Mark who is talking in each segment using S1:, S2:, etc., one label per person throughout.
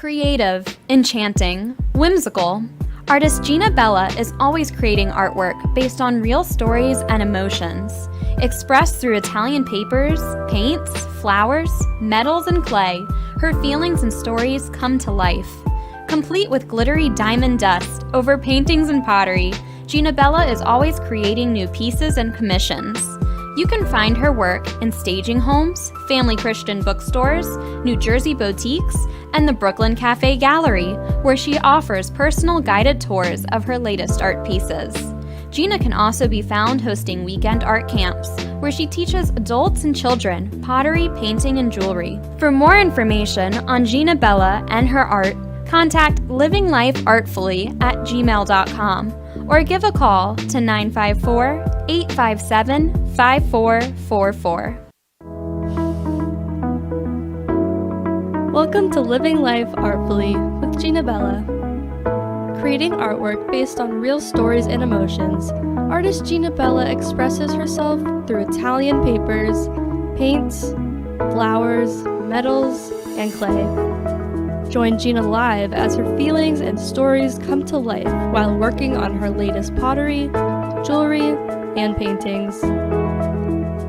S1: Creative, enchanting, whimsical, artist Gina Bella is always creating artwork based on real stories and emotions, expressed through Italian papers, paints, flowers, metals, and clay. Her feelings and stories come to life. Complete with glittery diamond dust over paintings and pottery, Gina Bella is always creating new pieces and commissions. You can find her work in staging homes, family Christian bookstores, New Jersey boutiques, and the Brooklyn Cafe Gallery, where she offers personal guided tours of her latest art pieces. Gina can also be found hosting weekend art camps, where she teaches adults and children pottery, painting, and jewelry. For more information on Gina Bella and her art, contact livinglifeartfully@gmail.com or give a call to 954-857-5444.
S2: Welcome to Living Life Artfully with Gina Bella. Creating artwork based on real stories and emotions, artist Gina Bella expresses herself through Italian papers, paints, flowers, metals, and clay. Join Gina live as her feelings and stories come to life while working on her latest pottery, jewelry, and paintings.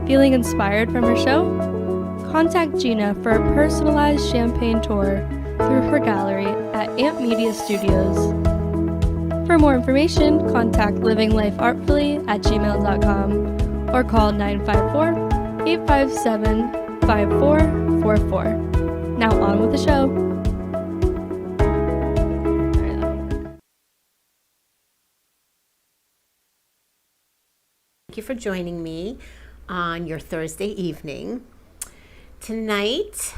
S2: Feeling inspired from her show? Contact Gina for a personalized champagne tour through her gallery at Amp Media Studios. For more information, contact livinglifeartfully@gmail.com or call 954-857-5444. Now on with the show.
S3: Thank you for joining me on your Thursday evening. Tonight,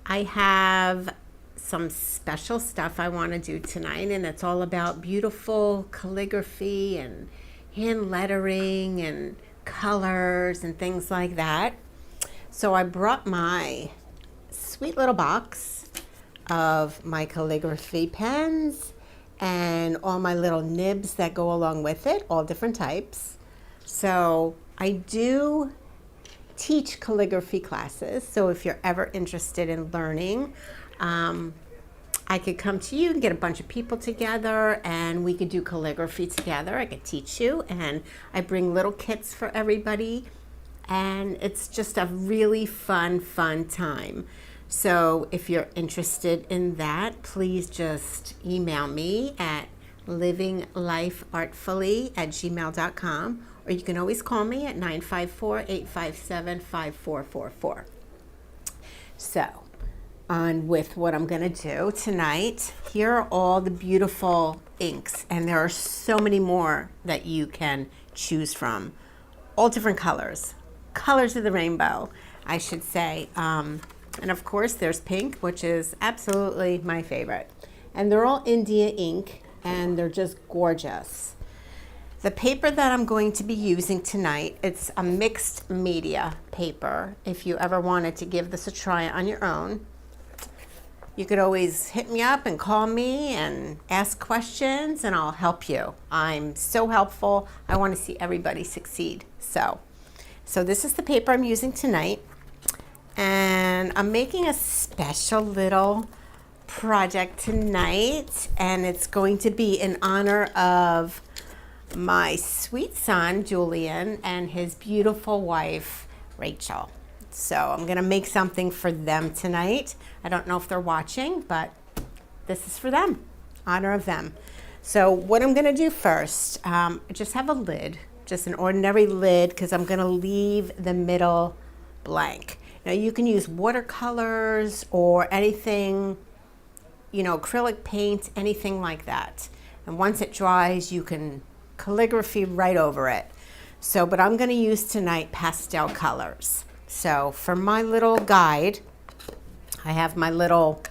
S3: I have some special stuff I want to do tonight, and it's all about beautiful calligraphy and hand lettering and colors and things like that. So I brought my sweet little box of my calligraphy pens and all my little nibs that go along with it, all different types. So I do teach calligraphy classes, so if you're ever interested in learning, I could come to you and get a bunch of people together and we could do calligraphy together. I could teach you, and I bring little kits for everybody, and it's just a really fun time. So if you're interested in that, please just email me at livinglifeartfully@gmail.com, or you can always call me at 954-857-5444. So, on with what I'm going to do tonight. Here are all the beautiful inks, and there are so many more that you can choose from. All different colors of the rainbow, I should say. And of course, there's pink, which is absolutely my favorite. And they're all India ink, and they're just gorgeous. The paper that I'm going to be using tonight, it's a mixed media paper. If you ever wanted to give this a try on your own, you could always hit me up and call me and ask questions, and I'll help you. I'm so helpful. I want to see everybody succeed. So this is the paper I'm using tonight, and I'm making a special little project tonight, and it's going to be in honor of my sweet son Julian and his beautiful wife Rachel. So I'm gonna make something for them tonight. I don't know if they're watching, but this is for them, honor of them. So what I'm gonna do first, I just have a lid, just an ordinary lid, because I'm gonna leave the middle blank. Now you can use watercolors or anything, acrylic paint, anything like that. And once it dries, you can calligraphy right over it. So, but I'm going to use tonight pastel colors. So for my little guide, I have my lid.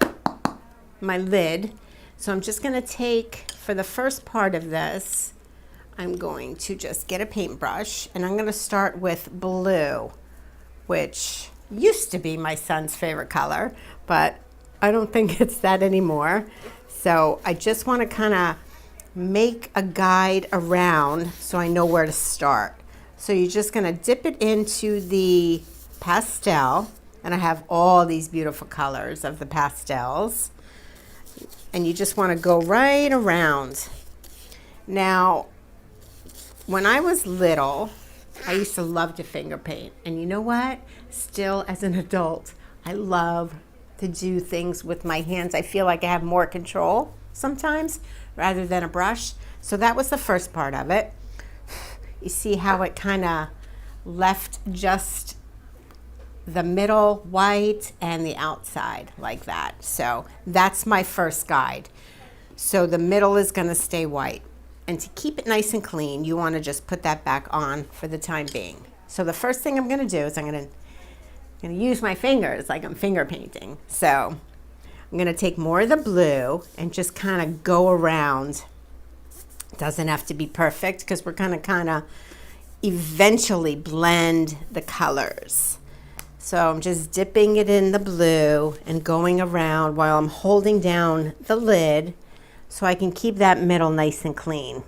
S3: So I'm just going to take, for the first part of this, I'm going to just get a paintbrush, and I'm going to start with blue, which used to be my son's favorite color, but I don't think it's that anymore. So I just want to kind of make a guide around so I know where to start. So you're just going to dip it into the pastel, and I have all these beautiful colors of the pastels. And you just want to go right around. Now, when I was little, I used to love to finger paint. And you know what? Still as an adult, I love to do things with my hands. I feel like I have more control sometimes rather than a brush. So that was the first part of it. You see how it kind of left just the middle white and the outside like that. So that's my first guide. So the middle is going to stay white. And to keep it nice and clean, you want to just put that back on for the time being. So the first thing I'm going to do is I'm going to use my fingers like I'm finger painting. So I'm going to take more of the blue and just kind of go around. It doesn't have to be perfect because we're going to kind of eventually blend the colors. So I'm just dipping it in the blue and going around while I'm holding down the lid so I can keep that middle nice and clean.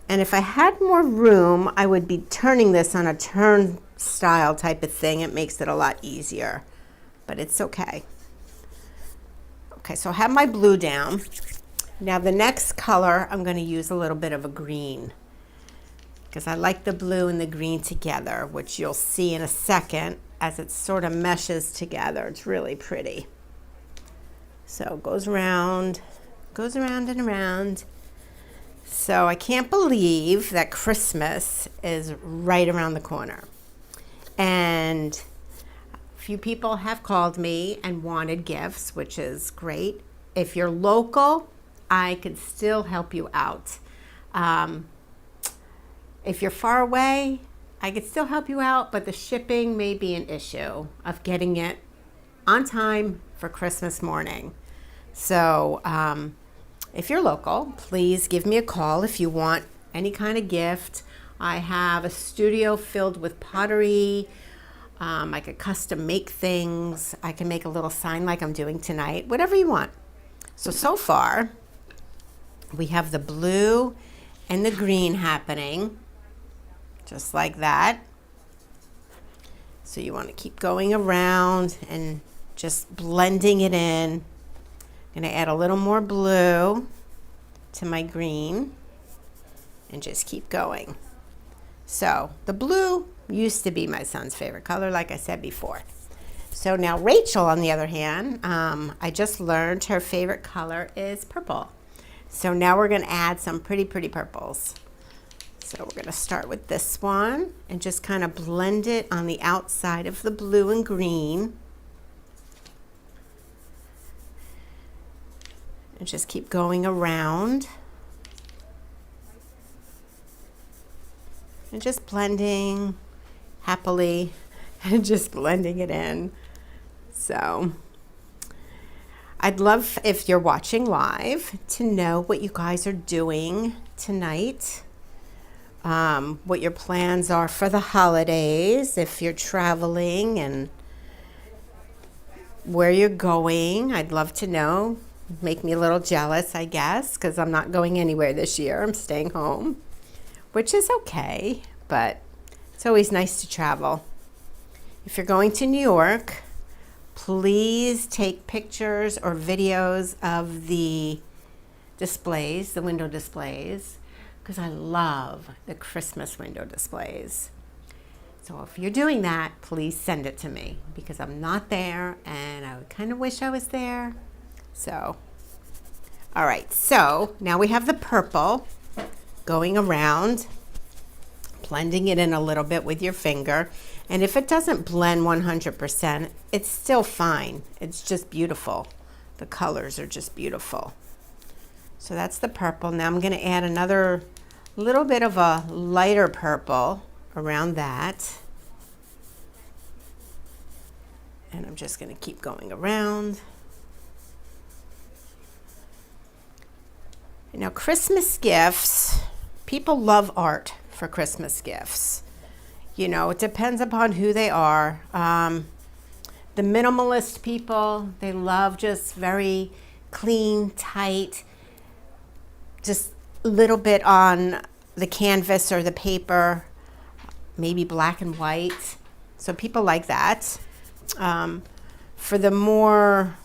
S3: And if I had more room, I would be turning this on a turnstile type of thing. It makes it a lot easier, but it's okay. Okay, so I have my blue down. Now the next color, I'm going to use a little bit of a green because I like the blue and the green together, which you'll see in a second as it sort of meshes together. It's really pretty. So it goes around and around. So I can't believe that Christmas is right around the corner. And a few people have called me and wanted gifts, which is great. If you're local, I could still help you out. If you're far away, I could still help you out, but the shipping may be an issue of getting it on time for Christmas morning. So if you're local, please give me a call if you want any kind of gift. I have a studio filled with pottery. I could custom make things. I can make a little sign like I'm doing tonight, whatever you want. So far, we have the blue and the green happening. Just like that. So you want to keep going around and just blending it in. I'm going to add a little more blue to my green and just keep going. So the blue used to be my son's favorite color, like I said before. So now Rachel, on the other hand, I just learned her favorite color is purple. So now we're going to add some pretty purples. So we're going to start with this one and just kind of blend it on the outside of the blue and green. And just keep going around. And just blending happily and just blending it in. So I'd love, if you're watching live, to know what you guys are doing tonight. What your plans are for the holidays, if you're traveling and where you're going. I'd love to know. Make me a little jealous, I guess, because I'm not going anywhere this year. I'm staying home, which is okay, but it's always nice to travel. If you're going to New York, please take pictures or videos of the displays, the window displays, because I love the Christmas window displays. So if you're doing that, please send it to me because I'm not there and I would kind of wish I was there. So, all right, so now we have the purple going around, blending it in a little bit with your finger. And if it doesn't blend 100%, it's still fine. It's just beautiful. The colors are just beautiful. So that's the purple. Now I'm going to add another little bit of a lighter purple around that. And I'm just going to keep going around. Now, Christmas gifts, people love art for Christmas gifts. You know, it depends upon who they are. The minimalist people, they love just very clean, tight, just a little bit on the canvas or the paper, maybe black and white. So people like that. For the more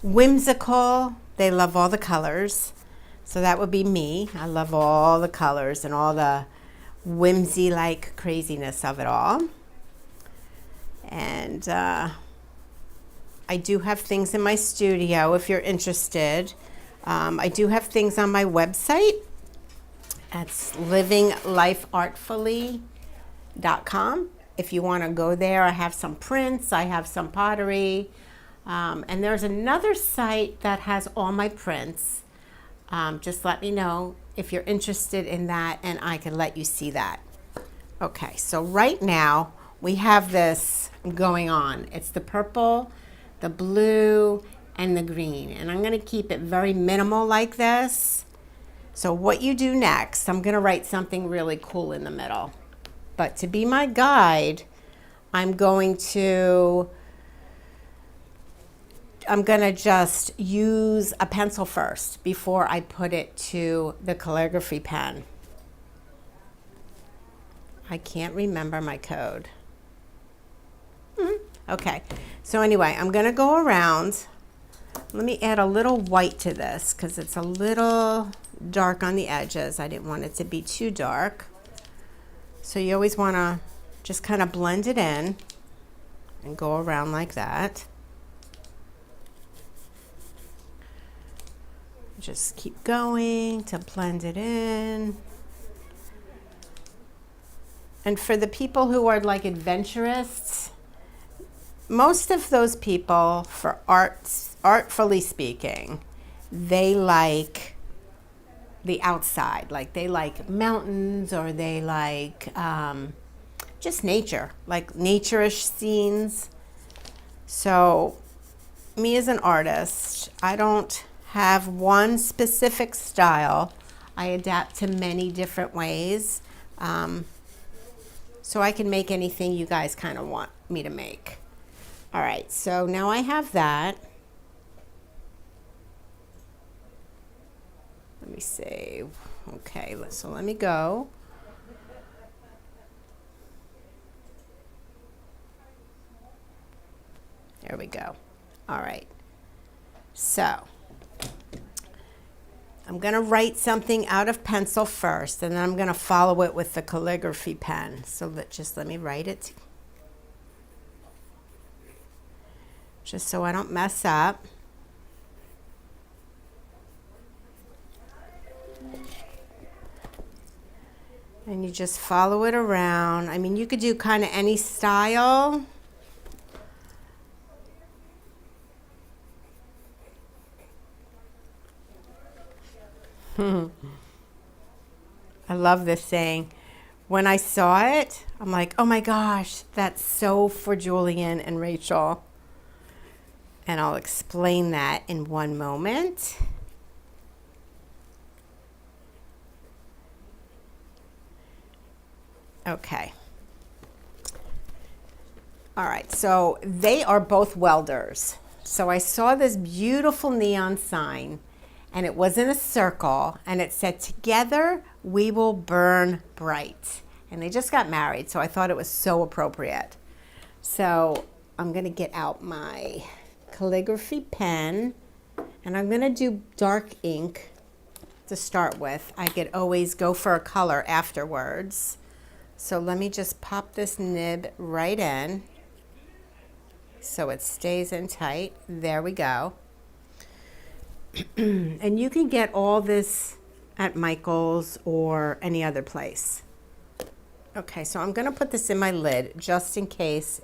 S3: whimsical. They love all the colors. So that would be me. I love all the colors and all the whimsy-like craziness of it all. And I do have things in my studio if you're interested. I do have things on my website. That's livinglifeartfully.com. If you want to go there, I have some prints, I have some pottery. And there's another site that has all my prints. Just let me know if you're interested in that and I can let you see that. Okay, so right now we have this going on. It's the purple, the blue, and the green. And I'm gonna keep it very minimal like this. So what you do next, I'm gonna write something really cool in the middle. But to be my guide, I'm gonna just use a pencil first before I put it to the calligraphy pen. I can't remember my code. Okay, so anyway, I'm gonna go around. Let me add a little white to this because it's a little dark on the edges. I didn't want it to be too dark. So you always wanna just kind of blend it in and go around like that. Just keep going to blend it in. And for the people who are like adventurists, most of those people, for artfully speaking, they like the outside. Like they like mountains, or they like just nature, like nature-ish scenes. So me as an artist, I don't have one specific style. I adapt to many different ways. So I can make anything you guys kind of want me to make. All right, so now I have that. Let me see. Okay, so let me go. There we go. All right. So I'm going to write something out of pencil first, and then I'm going to follow it with the calligraphy pen. So just let me write it, just so I don't mess up. And you just follow it around. I mean, you could do kind of any style. I love this saying. When I saw it, I'm like, oh my gosh, that's so for Julian and Rachel. And I'll explain that in one moment. Okay. All right, so they are both welders. So I saw this beautiful neon sign, and it was in a circle, and it said, "Together we will burn bright." And they just got married, so I thought it was so appropriate. So I'm gonna get out my calligraphy pen, and I'm gonna do dark ink to start with. I could always go for a color afterwards. So let me just pop this nib right in so it stays in tight. There we go. And you can get all this at Michael's or any other place. Okay, so I'm going to put this in my lid just in case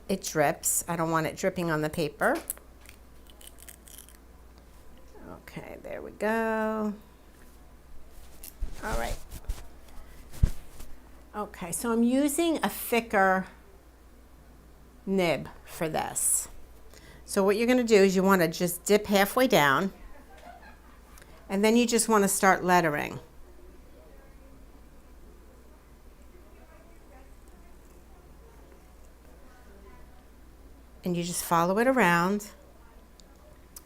S3: it drips. I don't want it dripping on the paper. Okay, there we go. All right. Okay, so I'm using a thicker nib for this. So what you're going to do is you want to just dip halfway down, and then you just want to start lettering. And you just follow it around,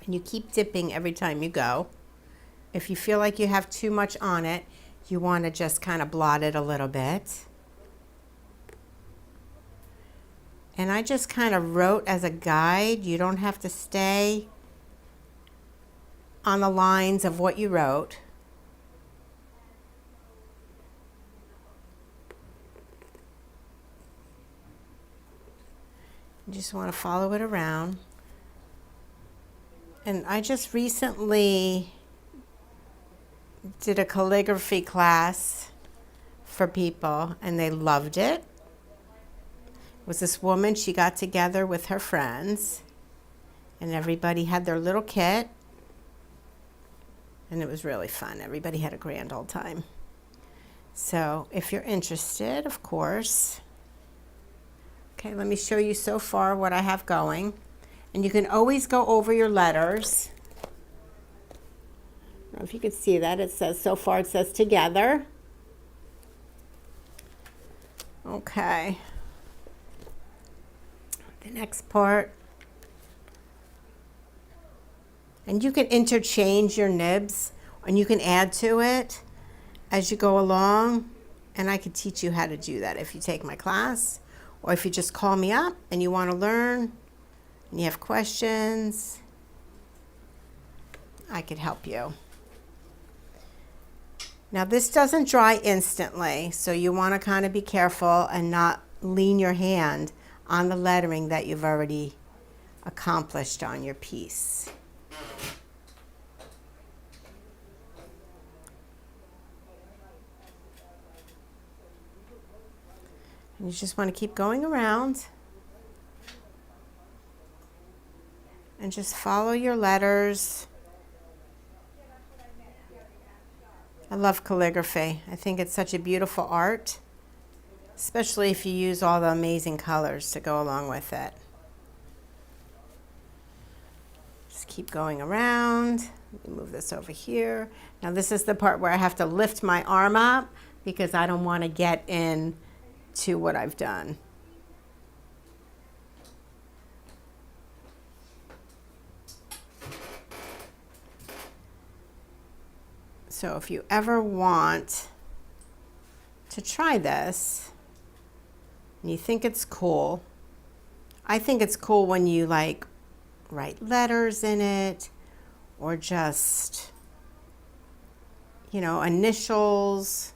S3: and you keep dipping every time you go. If you feel like you have too much on it, you want to just kind of blot it a little bit. And I just kind of wrote as a guide. You don't have to stay on the lines of what you wrote. You just want to follow it around. And I just recently did a calligraphy class for people and they loved it. It was this woman, she got together with her friends and everybody had their little kit and it was really fun. Everybody had a grand old time. So if you're interested, of course. Okay, let me show you so far what I have going. And you can always go over your letters. I don't know if you can see that. It says, so far it says together. Okay. The next part. And you can interchange your nibs and you can add to it as you go along. And I could teach you how to do that if you take my class or if you just call me up and you want to learn and you have questions, I could help you. Now this doesn't dry instantly, so you want to kind of be careful and not lean your hand on the lettering that you've already accomplished on your piece. And you just want to keep going around and just follow your letters. I love calligraphy. I think it's such a beautiful art, especially if you use all the amazing colors to go along with it. Just keep going around. Let me move this over here. Now this is the part where I have to lift my arm up because I don't want to get in to what I've done. So if you ever want to try this and you think it's cool, I think it's cool when you like write letters in it or just, you know, initials,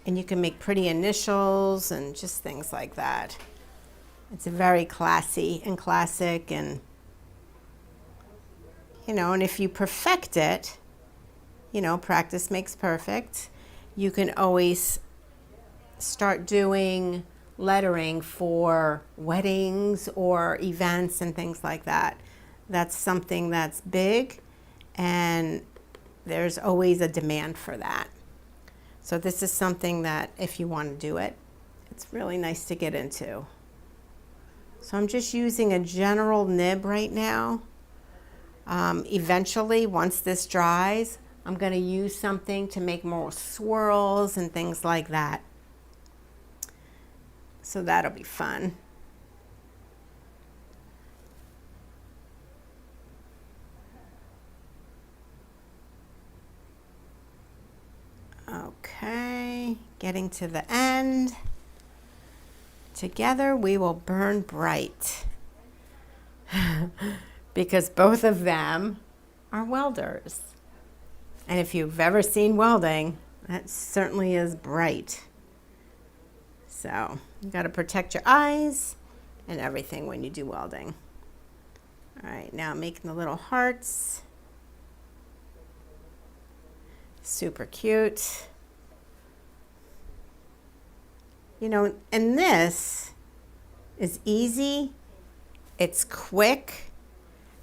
S3: and you can make pretty initials and just things like that. It's very classy and classic, and you know, and if you perfect it, you know, practice makes perfect. You can always start doing lettering for weddings or events and things like that. That's something that's big and there's always a demand for that. So this is something that if you want to do it, it's really nice to get into. So I'm just using a general nib right now. Eventually, once this dries, I'm going to use something to make more swirls and things like that. So that'll be fun. Okay, getting to the end. Together we will burn bright. Because both of them are welders. And if you've ever seen welding, that certainly is bright. So you got to protect your eyes and everything when you do welding. All right, now I'm making the little hearts. Super cute. You know, and this is easy, it's quick,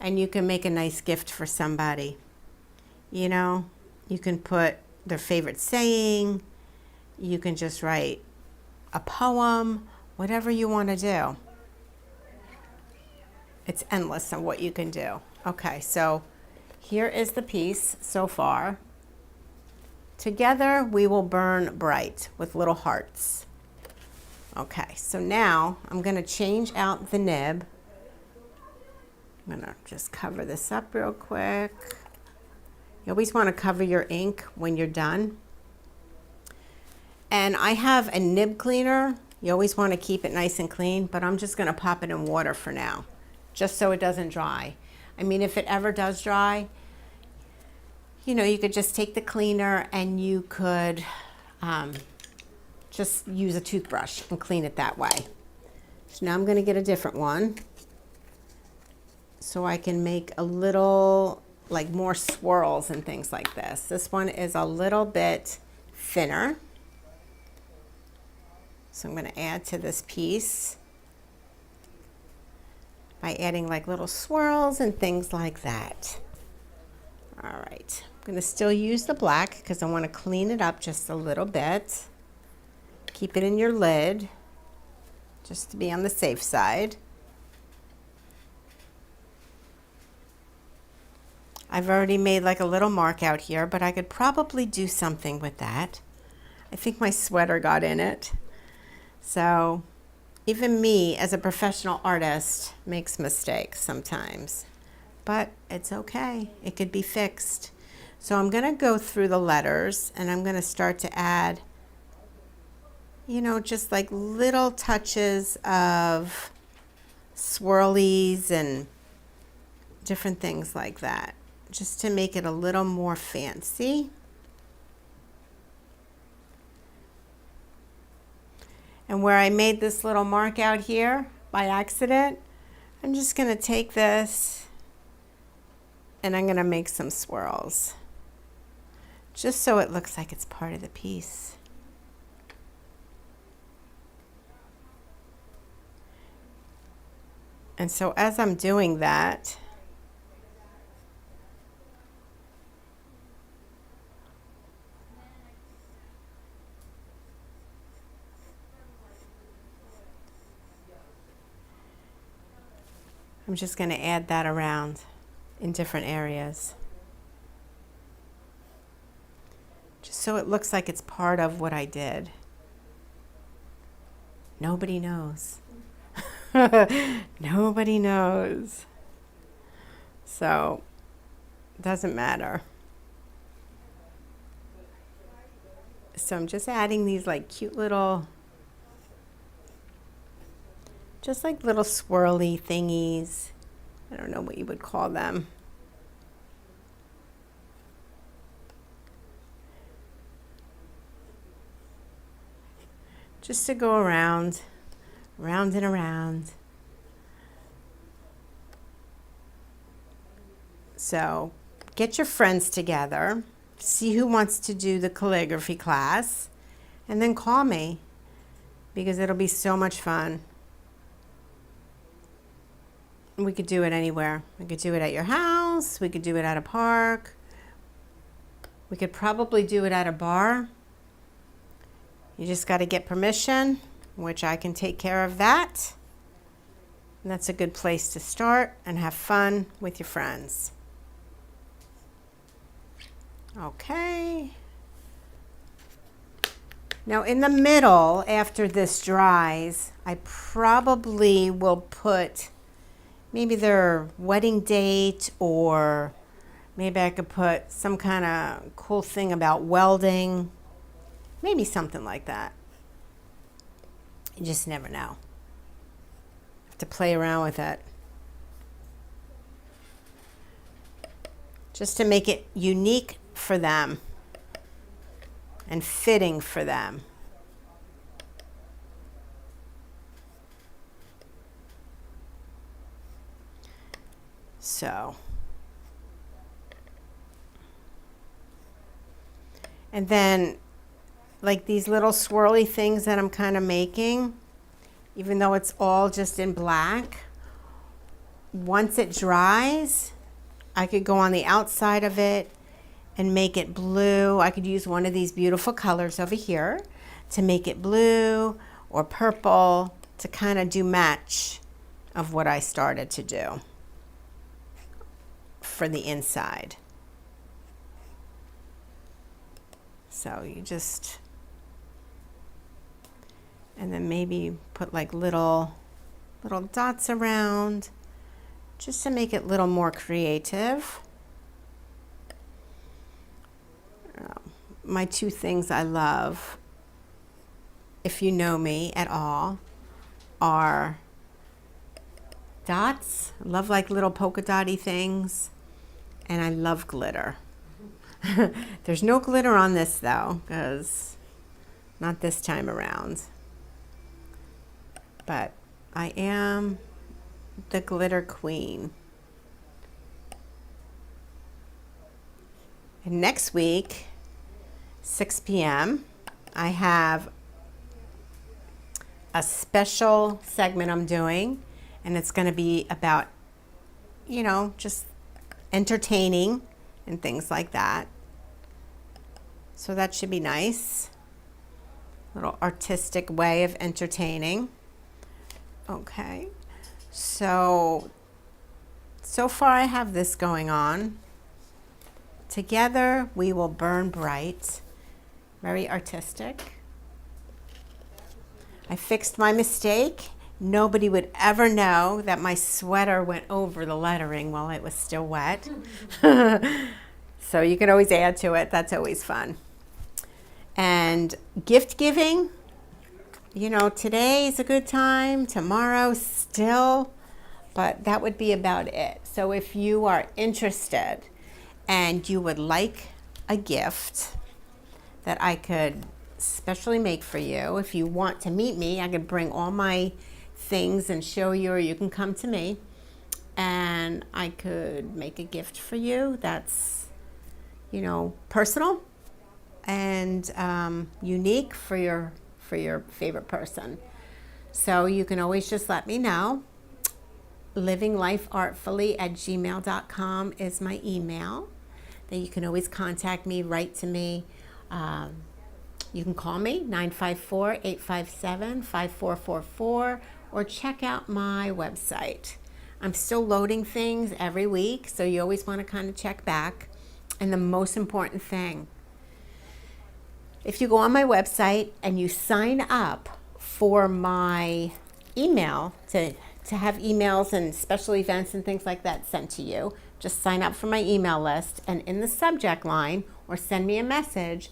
S3: and you can make a nice gift for somebody. You know, you can put their favorite saying, you can just write a poem, whatever you want to do. It's endless on what you can do. Okay, so here is the piece so far. Together we will burn bright with little hearts. Okay, so now I'm going to change out the nib. I'm going to just cover this up real quick. You always want to cover your ink when you're done. And I have a nib cleaner. You always want to keep it nice and clean, but I'm just going to pop it in water for now, just so it doesn't dry. I mean, if it ever does dry, you know, you could just take the cleaner and you could just use a toothbrush and clean it that way. So now I'm going to get a different one so I can make a little, like more swirls and things like this. This one is a little bit thinner. So I'm going to add to this piece by adding like little swirls and things like that. All right, I'm going to still use the black because I want to clean it up just a little bit. Keep it in your lid just to be on the safe side. I've already made like a little mark out here, but I could probably do something with that. I think my sweater got in it. So even me as a professional artist makes mistakes sometimes, but it's okay. It could be fixed. So I'm going to go through the letters and I'm going to start to add, you know, just like little touches of swirlies and different things like that, just to make it a little more fancy. And where I made this little mark out here by accident, I'm just going to take this and I'm going to make some swirls, just so it looks like it's part of the piece. And so as I'm doing that, I'm just going to add that around in different areas, just so it looks like it's part of what I did. Nobody knows. Nobody knows. So it doesn't matter. So I'm just adding these like cute little, just like little swirly thingies. I don't know what you would call them. Just to go around, round and around. So get your friends together, see who wants to do the calligraphy class, and then call me because it'll be so much fun. We could do it anywhere. We could do it at your house. We could do it at a park. We could probably do it at a bar. You just got to get permission, which I can take care of that. And that's a good place to start and have fun with your friends. Okay. Now in the middle, after this dries, I probably will put maybe their wedding date, or maybe I could put some kind of cool thing about welding. Maybe something like that. You just never know. Have to play around with it. Just to make it unique for them and fitting for them. So, and then like these little swirly things that I'm kind of making, even though it's all just in black, once it dries, I could go on the outside of it and make it blue. I could use one of these beautiful colors over here to make it blue or purple to kind of do match of what I started to do for the inside. So you just, and then maybe put like little dots around just to make it a little more creative. My two things I love, if you know me at all, are dots. I love like little polka dotty things, and I love glitter. There's no glitter on this though, because not this time around. But I am the glitter queen. And next week, 6 p.m., I have a special segment I'm doing, and it's going to be about, just entertaining and things like that. So that should be nice. Little artistic way of entertaining. Okay. So far I have this going on. Together we will burn bright. Very artistic. I fixed my mistake. Nobody would ever know that my sweater went over the lettering while it was still wet. So you can always add to it. That's always fun. And gift giving, today is a good time, tomorrow still, but that would be about it. So if you are interested and you would like a gift that I could specially make for you, if you want to meet me, I could bring all my things and show you, or you can come to me and I could make a gift for you that's, personal and unique for your favorite person. So you can always just let me know. livinglifeartfully@gmail.com is my email. Then you can always contact me, write to me. You can call me, 954-857-5444, or check out my website. I'm still loading things every week, so you always want to kind of check back. And the most important thing, if you go on my website and you sign up for my email to have emails and special events and things like that sent to you, just sign up for my email list, and in the subject line, or send me a message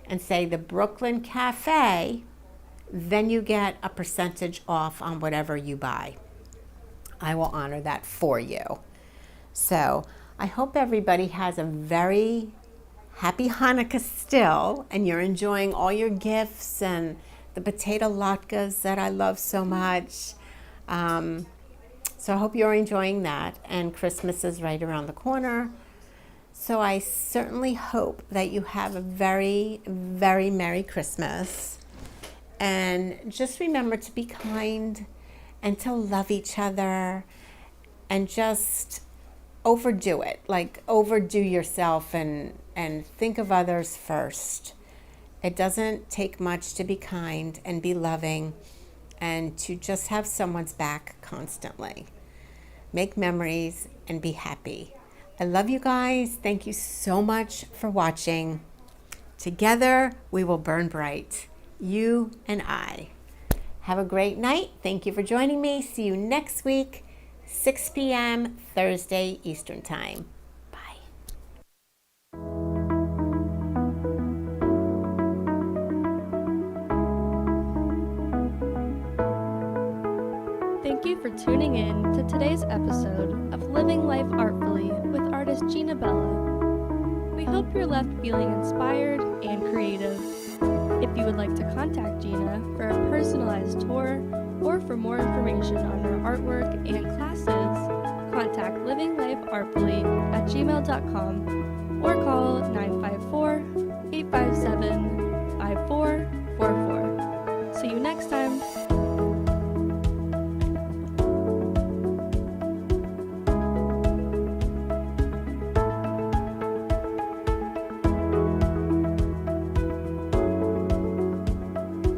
S3: and say the Brooklyn Cafe, then you get a percentage off on whatever you buy. I will honor that for you. So I hope everybody has a very happy Hanukkah still, and you're enjoying all your gifts and the potato latkes that I love so much. So I hope you're enjoying that, and Christmas is right around the corner. So I certainly hope that you have a very, very Merry Christmas. And just remember to be kind and to love each other, and just overdo it, like overdo yourself and think of others first. It doesn't take much to be kind and be loving and to just have someone's back constantly. Make memories and be happy. I love you guys. Thank you so much for watching. Together we will burn bright, you and I. Have a great night. Thank you for joining me. See you next week, 6 p.m. Thursday Eastern Time. Bye.
S2: Thank you for tuning in to today's episode of Living Life Artfully with artist Gina Bella. We hope you're left feeling inspired and creative. If you would like to contact Gina for a personalized tour or for more information on her artwork and classes, contact livinglifeartfully@gmail.com or call 954